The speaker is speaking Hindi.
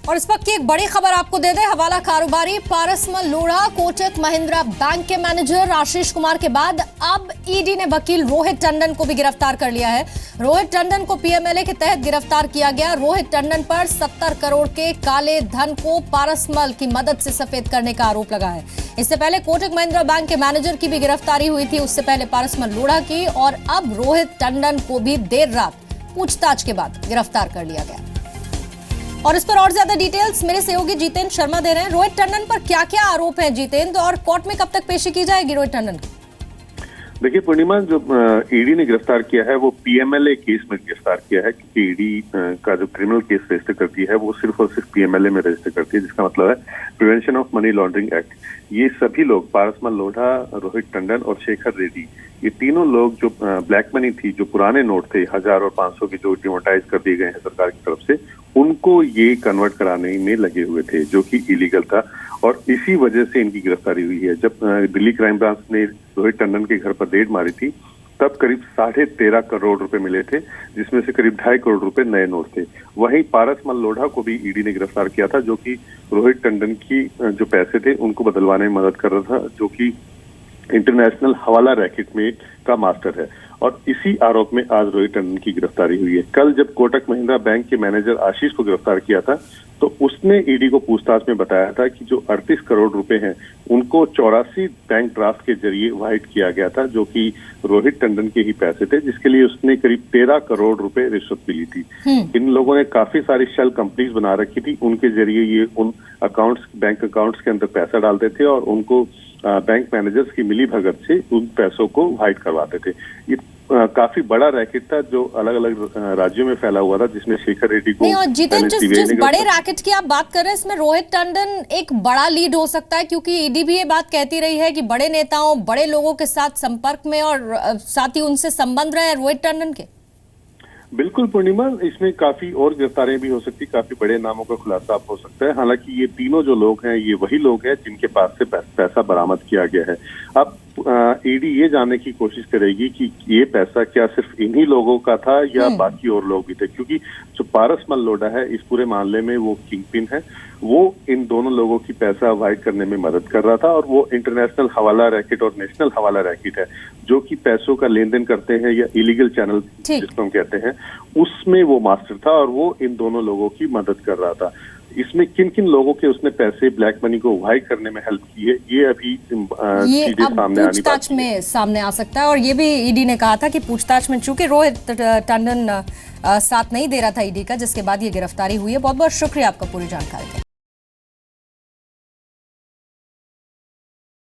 और इस वक्त की एक बड़ी खबर आपको दे दें। हवाला कारोबारी पारसमल लोढ़ा कोटक महिंद्रा बैंक के मैनेजर आशीष कुमार के बाद अब ईडी ने वकील रोहित टंडन को भी गिरफ्तार कर लिया है। रोहित टंडन को पीएमएलए के तहत गिरफ्तार किया गया। रोहित टंडन पर 70 करोड़ के काले धन को पारसमल की मदद से सफेद करने का आरोप लगा है। इससे पहले कोटक महिंद्रा बैंक के मैनेजर की भी गिरफ्तारी हुई थी, उससे पहले पारसमल लोढ़ा की, और अब रोहित टंडन को भी देर रात पूछताछ के बाद गिरफ्तार कर लिया गया। और इस पर और ज्यादा डिटेल्स मेरे सहयोगी जितेंद्र शर्मा दे रहे हैं। रोहित टंडन पर क्या क्या आरोप हैं जितेंद्र, और कोर्ट में कब तक पेशी की जाएगी रोहित टंडन की? देखिए पूर्णिमा, जो ईडी ने गिरफ्तार किया है वो पीएमएलए केस में गिरफ्तार किया है, क्योंकि ईडी का जो क्रिमिनल केस रजिस्टर करती है वो सिर्फ और सिर्फ पीएमएलए में रजिस्टर करती है, जिसका मतलब है prevention of money laundering act. ये सभी लोग पारसमल लोढ़ा, रोहित टंडन और शेखर रेड्डी, ये तीनों लोग जो ब्लैक मनी थी, जो पुराने नोट थे 1000 और 500 के, जो डिमोनेटाइज कर दिए गए हैं सरकार की तरफ से, उनको ये कन्वर्ट कराने में लगे हुए थे, जो कि इलीगल था। और इसी वजह से इनकी गिरफ्तारी हुई है। जब दिल्ली क्राइम ब्रांच ने रोहित टंडन के घर पर रेड मारी थी, तब करीब 13.5 करोड़ रुपए मिले थे, जिसमें से करीब 2.5 करोड़ रुपए नए नोट थे। वहीं पारसमल लोढ़ा को भी ईडी ने गिरफ्तार किया था, जो कि रोहित टंडन की जो पैसे थे उनको बदलवाने में मदद कर रहा था, जो कि इंटरनेशनल हवाला रैकेट में का मास्टर है। और इसी आरोप में आज रोहित टंडन की गिरफ्तारी हुई है। कल जब कोटक महिंद्रा बैंक के मैनेजर आशीष को गिरफ्तार किया था, तो उसने ईडी को पूछताछ में बताया था कि जो 38 करोड़ रुपए हैं उनको 84 बैंक ड्राफ्ट के जरिए वाइट किया गया था, जो कि रोहित टंडन के ही पैसे थे, जिसके लिए उसने करीब 13 करोड़ रुपए रिश्वत भी ली थी। इन लोगों ने काफी सारी शेल कंपनीज बना रखी थी, उनके जरिए ये उन अकाउंट्स, बैंक अकाउंट्स के अंदर पैसा डालते थे और उनको बैंक मैनेजर्स की मिली भगत से उन पैसों को वाइट करवाते थे। ये काफी बड़ा रैकेट था जो अलग अलग राज्यों में फैला हुआ था, जिसमें शेखर रेड्डी को। नहीं, और जितेंद्र, जिस बड़े रैकेट की आप बात कर रहे हैं, इसमें रोहित टंडन एक बड़ा लीड हो सकता है, क्योंकि ईडी भी ये बात कहती रही है कि बड़े नेताओं, बड़े लोगों के साथ संपर्क में और साथ ही उनसे संबंध रहे रोहित टंडन के। बिल्कुल पूर्णिमा, इसमें काफी और गिरफ्तारियां भी हो सकती, काफी बड़े नामों का खुलासा हो सकता है। हालांकि ये तीनों जो लोग हैं, ये वही लोग हैं जिनके पास से पैसा बरामद किया गया है। अब ईडी ये जानने की कोशिश करेगी कि ये पैसा क्या सिर्फ इन्हीं लोगों का था या बाकी और लोग भी थे, क्योंकि जो पारसमल लोढ़ा है इस पूरे मामले में वो किंग पिन है। वो इन दोनों लोगों की पैसा वाइट करने में मदद कर रहा था, और वो इंटरनेशनल हवाला रैकेट और नेशनल हवाला रैकेट है, जो कि पैसों का लेन देन करते हैं या इलीगल चैनल जिसको हम कहते हैं, उसमें वो मास्टर था और वो इन दोनों लोगों की मदद कर रहा था। इसमें किन किन लोगों के उसने पैसे ब्लैक मनी को वाइट करने में हेल्प की है, ये अभी चीजें सामने आनी पूछताछ में सामने आ सकता है। और ये भी ईडी ने कहा था कि पूछताछ में चूंकि रोहित टंडन साथ नहीं दे रहा था ईडी का, जिसके बाद ये गिरफ्तारी हुई है। बहुत बहुत शुक्रिया आपका पूरी जानकारी के लिए।